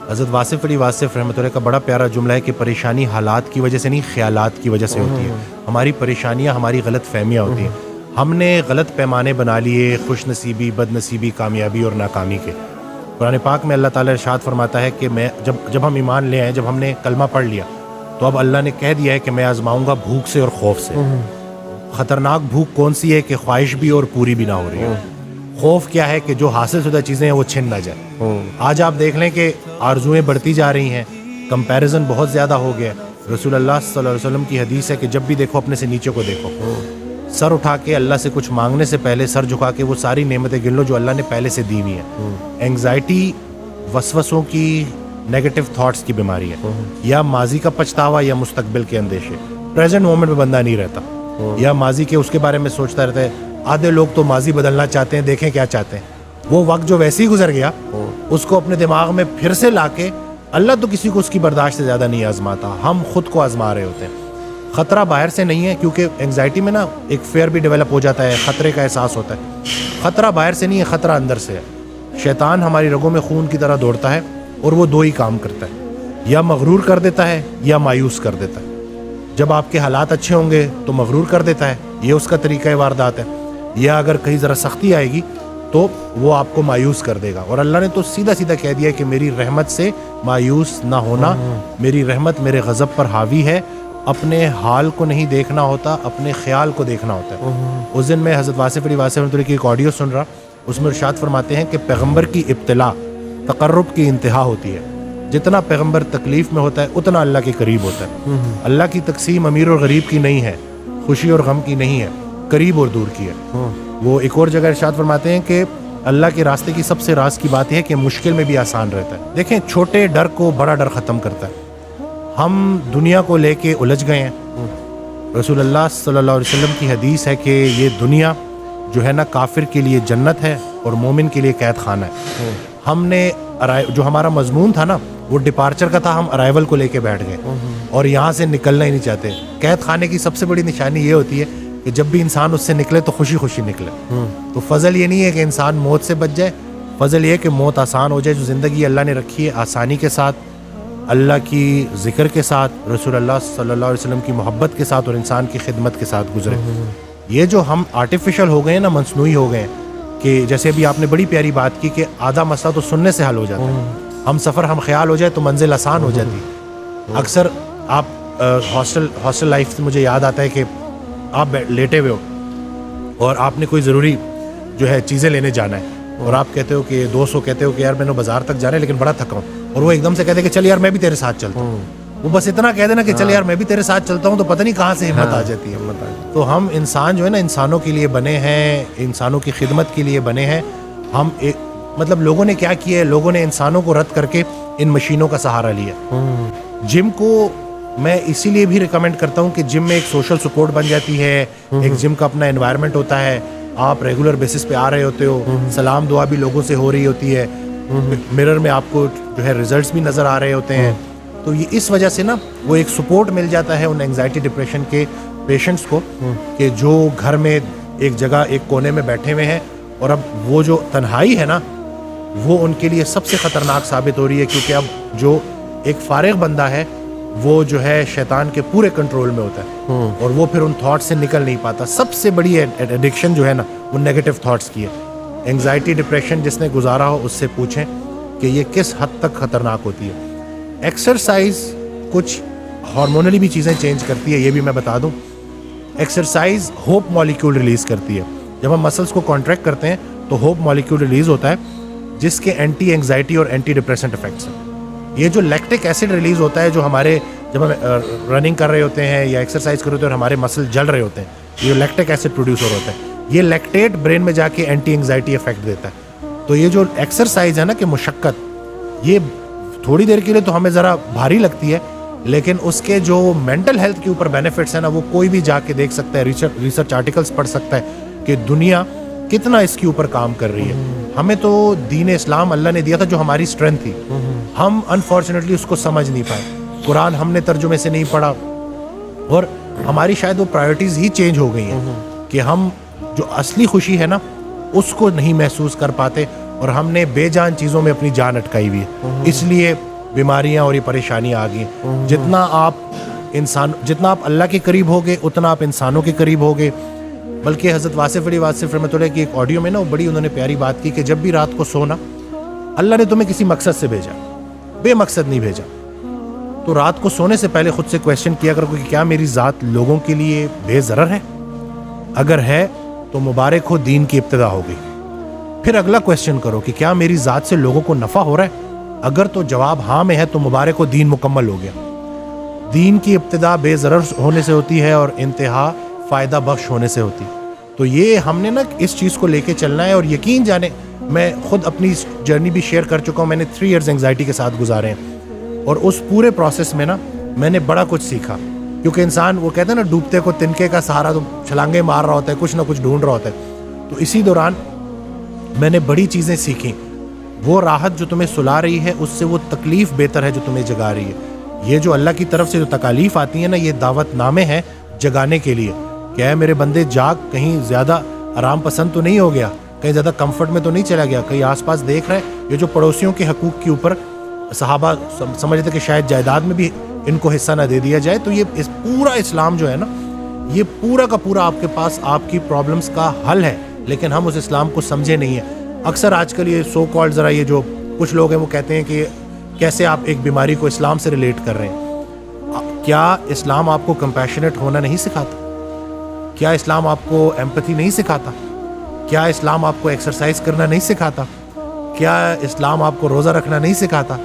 حضرت واصف علی واصف رحمۃ اللہ کا بڑا پیارا جملہ ہے کہ پریشانی حالات کی وجہ سے نہیں، خیالات کی وجہ سے ہوتی ہے. ہماری پریشانیاں ہماری غلط فہمیاں ہوتی ہیں. ہم نے غلط پیمانے بنا لیے خوش نصیبی، بد نصیبی، کامیابی اور ناکامی کے. قرآن پاک میں اللہ تعالیٰ ارشاد فرماتا ہے کہ میں جب ہم ایمان لے آئے، جب ہم نے کلمہ پڑھ لیا تو اب اللہ نے کہہ دیا ہے کہ میں آزماؤں گا بھوک سے اور خوف سے. خطرناک بھوک کون سی ہے کہ خواہش بھی اور پوری بھی نہ ہو رہی ہے. خوف کیا ہے کہ جو حاصل شدہ چیزیں ہیں وہ چھن نہ جائے. آج آپ دیکھ لیں کہ آرزوئیں بڑھتی جا رہی ہیں، کمپیریزن بہت زیادہ ہو گیا. رسول اللہ صلی اللہ علیہ وسلم کی حدیث ہے کہ جب بھی دیکھو اپنے سے نیچے کو دیکھو. سر اٹھا کے اللہ سے کچھ مانگنے سے پہلے سر جھکا کے وہ ساری نعمتیں گن لو جو اللہ نے پہلے سے دی ہوئی ہیں. اینگزائٹی وسوسوں کی، نیگیٹو تھاٹس کی بیماری ہے. یا ماضی کا پچھتاوا یا مستقبل کے اندیشے. پریزنٹ مومنٹ میں بندہ نہیں رہتا، یا ماضی کے اس کے بارے میں سوچتا رہتا ہے. آدھے لوگ تو ماضی بدلنا چاہتے ہیں، دیکھیں کیا چاہتے ہیں. وہ وقت جو ویسے ہی گزر گیا اس کو اپنے دماغ میں پھر سے لا کے، اللہ تو کسی کو اس کی برداشت سے زیادہ نہیں آزماتا، ہم خود کو آزما رہے ہوتے ہیں. خطرہ باہر سے نہیں ہے، کیونکہ انگزائٹی میں نا ایک فیئر بھی ڈیولپ ہو جاتا ہے، خطرے کا احساس ہوتا ہے. خطرہ باہر سے نہیں ہے، خطرہ اندر سے ہے. شیطان ہماری رگوں میں خون کی طرح دوڑتا ہے اور وہ دو ہی کام کرتا ہے، یا مغرور کر دیتا ہے یا مایوس کر دیتا ہے. جب آپ کے حالات اچھے ہوں گے تو مغرور کر دیتا ہے، یہ اس کا طریقہ واردات ہے. یا اگر کہیں ذرا سختی آئے گی تو وہ آپ کو مایوس کر دے گا. اور اللہ نے تو سیدھا سیدھا کہہ دیا کہ میری رحمت سے مایوس نہ ہونا، میری رحمت میرے غضب پر حاوی ہے. اپنے حال کو نہیں دیکھنا ہوتا، اپنے خیال کو دیکھنا ہوتا ہے. اس دن میں حضرت واصف علی واصف رحمۃ اللہ کی ایک آڈیو سن رہا، اس میں ارشاد فرماتے ہیں کہ پیغمبر کی ابتلا تقرب کی انتہا ہوتی ہے. جتنا پیغمبر تکلیف میں ہوتا ہے اتنا اللہ کے قریب ہوتا ہے. اللہ کی تقسیم امیر اور غریب کی نہیں ہے، خوشی اور غم کی نہیں ہے، قریب اور دور کی ہے. وہ ایک اور جگہ ارشاد فرماتے ہیں کہ اللہ کے راستے کی سب سے راز کی بات یہ ہے کہ مشکل میں بھی آسان رہتا ہے. دیکھیں، چھوٹے ڈر کو بڑا ڈر ختم کرتا ہے. ہم دنیا کو لے کے الجھ گئے ہیں. رسول اللہ صلی اللہ علیہ وسلم کی حدیث ہے کہ یہ دنیا جو ہے نا کافر کے لیے جنت ہے اور مومن کے لیے قید خانہ ہے. ہم نے جو ہمارا مضمون تھا نا وہ ڈپارچر کا تھا، ہم ارائیول کو لے کے بیٹھ گئے اور یہاں سے نکلنا ہی نہیں چاہتے. قید خانے کی سب سے بڑی نشانی یہ ہوتی ہے کہ جب بھی انسان اس سے نکلے تو خوشی خوشی نکلے. تو فضل یہ نہیں ہے کہ انسان موت سے بچ جائے، فضل یہ ہے کہ موت آسان ہو جائے. جو زندگی اللہ نے رکھی ہے آسانی کے ساتھ، اللہ کی ذکر کے ساتھ، رسول اللہ صلی اللہ علیہ وسلم کی محبت کے ساتھ اور انسان کی خدمت کے ساتھ گزرے. یہ جو ہم آرٹیفیشل ہو گئے ہیں نا، مصنوعی ہو گئے ہیں، کہ جیسے ابھی آپ نے بڑی پیاری بات کی کہ آدھا مسئلہ تو سننے سے حل ہو جاتا ہے. ہم سفر ہم خیال ہو جائے تو منزل آسان ہو جاتی. اکثر آپ ہاسٹل لائف سے مجھے یاد آتا ہے کہ آپ لیٹے ہوئے ہو اور آپ نے کوئی ضروری جو ہے چیزیں لینے جانا ہے اور آپ کہتے ہو کہ دوست کو کہتے ہو کہ یار میں نے بازار تک جانا ہے لیکن بڑا تھکا ہوں، اور وہ ایک دم سے کہتے ہیں کہ چل یار میں بھی تیرے ساتھ چلتا ہوں. وہ بس اتنا کہہ دینا کہ چل یار میں بھی تیرے ساتھ چلتا ہوں تو پتہ نہیں کہاں سے ہمت آ جاتی ہے. تو ہم انسان جو ہے نا انسانوں کے لیے بنے ہیں، انسانوں کی خدمت کے لیے بنے ہیں. ہم مطلب لوگوں نے کیا کیا ہے، لوگوں نے انسانوں کو رد کر کے ان مشینوں کا سہارا لیا. جم کو میں اسی لیے بھی ریکمینڈ کرتا ہوں کہ جم میں ایک سوشل سپورٹ بن جاتی ہے، ایک جم کا اپنا انوائرمنٹ ہوتا ہے، آپ ریگولر بیسس پہ آ رہے ہوتے ہو، سلام دعا بھی لوگوں سے ہو رہی ہوتی ہے، مرر میں آپ کو جو ہے ریزلٹس بھی نظر آ رہے ہوتے ہیں. تو یہ اس وجہ سے نا وہ ایک سپورٹ مل جاتا ہے ان اینگزائٹی ڈپریشن کے پیشنٹس کو کہ جو گھر میں ایک جگہ ایک کونے میں بیٹھے ہوئے ہیں. اور اب وہ جو تنہائی ہے نا وہ ان کے لیے سب سے خطرناک ثابت ہو رہی ہے، کیونکہ اب جو ایک فارغ بندہ ہے وہ جو ہے شیطان کے پورے کنٹرول میں ہوتا ہے اور وہ پھر ان تھاٹ سے نکل نہیں پاتا. سب سے بڑی ایڈکشن جو ہے نا وہ نیگیٹو تھاٹس کی ہے. اینگزائٹی ڈپریشن جس نے گزارا ہو اس سے پوچھیں کہ یہ کس حد تک خطرناک ہوتی ہے. ایکسرسائز کچھ ہارمونلی بھی چیزیں چینج کرتی ہے، یہ بھی میں بتا دوں. ایکسرسائز ہوپ مالیکول ریلیز کرتی ہے. جب ہم مسلس کو کانٹریکٹ کرتے ہیں تو ہوپ مالیکول ریلیز ہوتا ہے جس کے اینٹی اینگزائٹی اور اینٹی ڈپریسنٹ افیکٹس ہیں. یہ جو لیکٹک ایسڈ ریلیز ہوتا ہے جو ہمارے جب ہم رننگ کر رہے ہوتے ہیں یا ایکسرسائز کر رہے ہوتے ہیں اور ہمارے مسل جل رہے ہوتے ہیں، یہ لیکٹک ایسڈ پروڈیوس ہو رہا ہوتا ہے. یہ لیکٹیٹ برین میں جا کے اینٹی اینگزائٹی افیکٹ دیتا ہے. تو یہ جو ایکسرسائز ہے نا کہ مشقت، یہ تھوڑی دیر کے لیے تو ہمیں ذرا بھاری لگتی ہے لیکن اس کے جو مینٹل ہیلتھ کے اوپر بینیفٹس ہیں نا وہ کوئی بھی جا کے دیکھ سکتا ہے، ریسرچ آرٹیکلس پڑھ سکتا ہے کہ دنیا کتنا اس کے اوپر کام کر رہی ہے. ہمیں تو دین اسلام اللہ نے دیا تھا جو ہماری اسٹرینتھ تھی، ہم انفارچونیٹلی اس کو سمجھ نہیں پائے. قرآن ہم نے ترجمے سے نہیں پڑھا اور ہماری شاید وہ پرائرٹیز ہی چینج ہو گئی ہیں کہ ہم جو اصلی خوشی ہے نا اس کو نہیں محسوس کر پاتے اور ہم نے بے جان چیزوں میں اپنی جان اٹکائی ہوئی ہے. اس لیے بیماریاں اور یہ پریشانیاں آ گئی. جتنا آپ اللہ کے قریب ہوگے اتنا آپ انسانوں کے قریب ہوگے. بلکہ حضرت واصف علی واصف رحمۃ اللہ کی ایک آڈیو میں نا بڑی انہوں نے پیاری بات کی کہ جب بھی رات کو سونا, اللہ نے تمہیں کسی مقصد سے بھیجا, بے مقصد نہیں بھیجا. تو رات کو سونے سے پہلے خود سے کویشچن کیا کرو کہ کیا میری ذات لوگوں کے لیے بے ضرر ہے؟ اگر ہے تو مبارک ہو, دین کی ابتدا ہو گئی. پھر اگلا کویشچن کرو کہ کیا میری ذات سے لوگوں کو نفع ہو رہا ہے؟ اگر تو جواب ہاں میں ہے تو مبارک ہو, دین مکمل ہو گیا. دین کی ابتدا بے ضرر ہونے سے ہوتی ہے اور انتہا فائدہ بخش ہونے سے ہوتی. تو یہ ہم نے نا اس چیز کو لے کے چلنا ہے. اور یقین جانے میں خود اپنی جرنی بھی شیئر کر چکا ہوں. میں نے 3 ایئرز انگزائٹی کے ساتھ گزارے ہیں اور اس پورے پروسیس میں نا میں نے بڑا کچھ سیکھا. کیونکہ انسان وہ کہتے ہیں نا ڈوبتے کو تنکے کا سہارا, تو چھلانگیں مار رہا ہوتا ہے, کچھ نہ کچھ ڈھونڈ رہا ہوتا ہے. تو اسی دوران میں نے بڑی چیزیں سیکھیں. وہ راحت جو تمہیں سلا رہی ہے اس سے وہ تکلیف بہتر ہے جو تمہیں جگا رہی ہے. یہ جو اللہ کی طرف سے جو تکالیف آتی ہیں نا, یہ دعوت نامے ہیں جگانے کے لیے. کیا ہے میرے بندے, جاگ, کہیں زیادہ آرام پسند تو نہیں ہو گیا, کہیں زیادہ کمفرٹ میں تو نہیں چلا گیا, کہیں آس پاس دیکھ رہے ہیں یہ جو پڑوسیوں کے حقوق کے اوپر صحابہ سمجھتے کہ شاید جائیداد میں بھی ان کو حصہ نہ دے دیا جائے. تو یہ پورا اسلام جو ہے نا, یہ پورا کا پورا آپ کے پاس آپ کی پرابلمس کا حل ہے. لیکن ہم اس اسلام کو سمجھے نہیں ہیں. اکثر آج کل یہ سو کالڈ ذرا یہ جو کچھ لوگ ہیں وہ کہتے ہیں کہ کیسے آپ ایک بیماری کو اسلام سے ریلیٹ کر رہے ہیں. کیا اسلام آپ کو کمپیشنیٹ ہونا نہیں سکھاتا؟ کیا اسلام آپ کو ایمپتھی نہیں سکھاتا؟ کیا اسلام آپ کو ایکسرسائز کرنا نہیں سکھاتا؟ کیا اسلام آپ کو روزہ رکھنا نہیں سکھاتا؟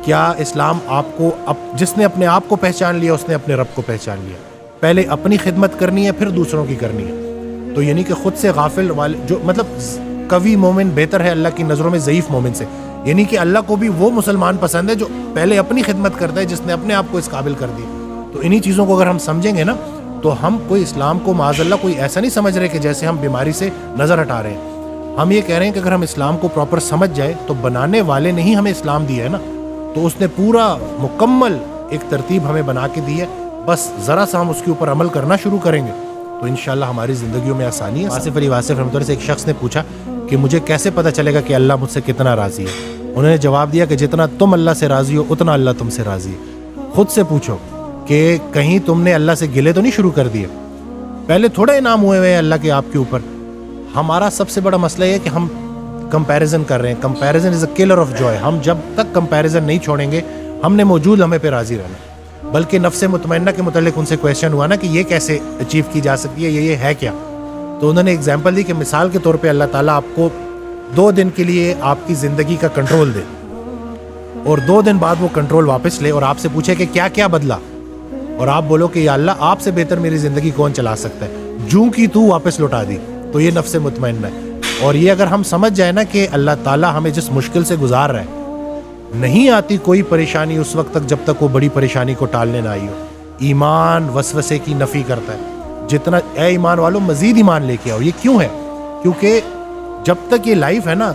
کیا اسلام آپ کو جس نے اپنے آپ کو پہچان لیا اس نے اپنے رب کو پہچان لیا. پہلے اپنی خدمت کرنی ہے پھر دوسروں کی کرنی ہے. تو یعنی کہ خود سے غافل والے جو مطلب قوی مومن بہتر ہے اللہ کی نظروں میں ضعیف مومن سے. یعنی کہ اللہ کو بھی وہ مسلمان پسند ہے جو پہلے اپنی خدمت کرتا ہے, جس نے اپنے آپ کو اس قابل کر دیا. تو انہی چیزوں کو اگر ہم سمجھیں گے نا تو ہم کوئی اسلام کو معاذ اللہ کوئی ایسا نہیں سمجھ رہے کہ جیسے ہم بیماری سے نظر ہٹا رہے ہیں. ہم یہ کہہ رہے ہیں کہ اگر ہم اسلام کو پراپر سمجھ جائے تو بنانے والے نے ہی ہمیں اسلام دیا ہے نا, تو اس نے پورا مکمل ایک ترتیب ہمیں بنا کے دی ہے. بس ذرا سا ہم اس کے اوپر عمل کرنا شروع کریں گے تو انشاءاللہ ہماری زندگیوں میں آسانی ہے. واصف علی واصف رحمۃ اللہ سے ایک شخص نے پوچھا کہ مجھے کیسے پتہ چلے گا کہ اللہ مجھ سے کتنا راضی ہے؟ انہوں نے جواب دیا کہ جتنا تم اللہ سے راضی ہو اتنا اللہ تم سے راضی ہے. خود سے پوچھو کہ کہیں تم نے اللہ سے گلے تو نہیں شروع کر دیے؟ پہلے تھوڑے انعام ہوئے ہوئے ہیں اللہ کے آپ کے اوپر. ہمارا سب سے بڑا مسئلہ یہ ہے کہ ہم کمپیریزن کر رہے ہیں. Comparison is a colour of joy. ہم جب تک کمپیریزن نہیں چھوڑیں گے ہم نے موجود لمحے پہ راضی رہنا. بلکہ نفس مطمئنہ کے متعلق ان سے کویشچن ہوا نا کہ یہ کیسے اچیو کی جا سکتی ہے, یہ ہے کیا؟ تو انہوں نے ایگزامپل دی کہ مثال کے طور پہ اللہ تعالیٰ آپ کو 2 دن کے لیے آپ کی زندگی کا کنٹرول دے اور 2 دن بعد وہ کنٹرول واپس لے اور آپ سے پوچھے کہ کیا کیا بدلا, اور آپ بولو کہ یا اللہ آپ سے بہتر میری زندگی کون چلا سکتا ہے, جوں کی تو واپس لوٹا دی. تو یہ نفس مطمئنہ ہے. اور یہ اگر ہم سمجھ جائیں نا کہ اللہ تعالیٰ ہمیں جس مشکل سے گزار رہا ہے, نہیں آتی کوئی پریشانی اس وقت تک جب تک وہ بڑی پریشانی کو ٹالنے نہ آئی ہو. ایمان وسوسے کی نفی کرتا ہے. جتنا اے ایمان والوں مزید ایمان لے کے آؤ. یہ کیوں ہے؟ کیونکہ جب تک یہ لائف ہے نا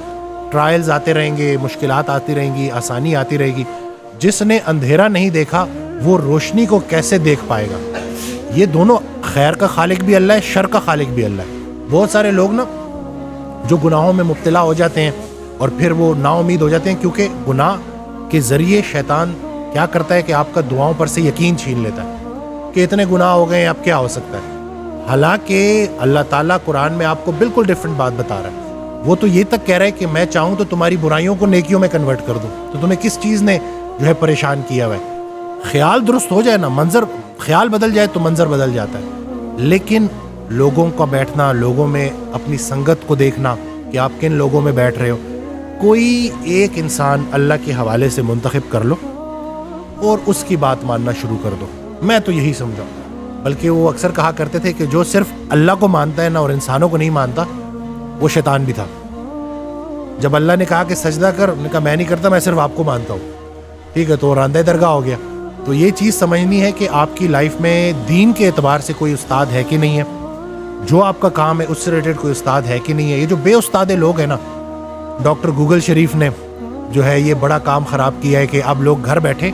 ٹرائلز آتے رہیں گے, مشکلات آتی رہیں گی, آسانی آتی رہے گی. جس نے اندھیرا نہیں دیکھا وہ روشنی کو کیسے دیکھ پائے گا؟ یہ دونوں, خیر کا خالق بھی اللہ ہے, شر کا خالق بھی اللہ ہے. بہت سارے لوگ نا جو گناہوں میں مبتلا ہو جاتے ہیں اور پھر وہ نا امید ہو جاتے ہیں, کیونکہ گناہ کے ذریعے شیطان کیا کرتا ہے کہ آپ کا دعاؤں پر سے یقین چھین لیتا ہے کہ اتنے گناہ ہو گئے ہیں اب کیا ہو سکتا ہے. حالانکہ اللہ تعالیٰ قرآن میں آپ کو بالکل ڈفرینٹ بات بتا رہا ہے. وہ تو یہ تک کہہ رہا ہے کہ میں چاہوں تو تمہاری برائیوں کو نیکیوں میں کنورٹ کر دوں. تو تمہیں کس چیز نے جو ہے پریشان کیا ہوا ہے؟ خیال درست ہو جائے نا, منظر خیال بدل جائے تو منظر بدل جاتا ہے. لیکن لوگوں کا بیٹھنا, لوگوں میں اپنی سنگت کو دیکھنا کہ آپ کن لوگوں میں بیٹھ رہے ہو. کوئی ایک انسان اللہ کے حوالے سے منتخب کر لو اور اس کی بات ماننا شروع کر دو. میں تو یہی سمجھا. بلکہ وہ اکثر کہا کرتے تھے کہ جو صرف اللہ کو مانتا ہے نا اور انسانوں کو نہیں مانتا وہ شیطان بھی تھا. جب اللہ نے کہا کہ سجدہ کر, نے کہا میں نہیں کرتا, میں صرف آپ کو مانتا ہوں. ٹھیک ہے, تو راندہ درگاہ ہو گیا. تو یہ چیز سمجھنی ہے کہ آپ کی لائف میں دین کے اعتبار سے کوئی استاد ہے کہ نہیں ہے, جو آپ کا کام ہے اس سے ریلیٹڈ کوئی استاد ہے کہ نہیں ہے. یہ جو بے استاد لوگ ہیں نا, ڈاکٹر گوگل شریف نے جو ہے یہ بڑا کام خراب کیا ہے کہ اب لوگ گھر بیٹھے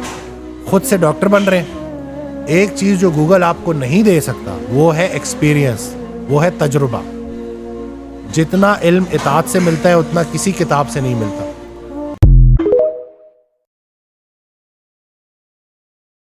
خود سے ڈاکٹر بن رہے ہیں. ایک چیز جو گوگل آپ کو نہیں دے سکتا وہ ہے ایکسپیرینس, وہ ہے تجربہ. جتنا علم اطاعت سے ملتا ہے اتنا کسی کتاب سے نہیں ملتا.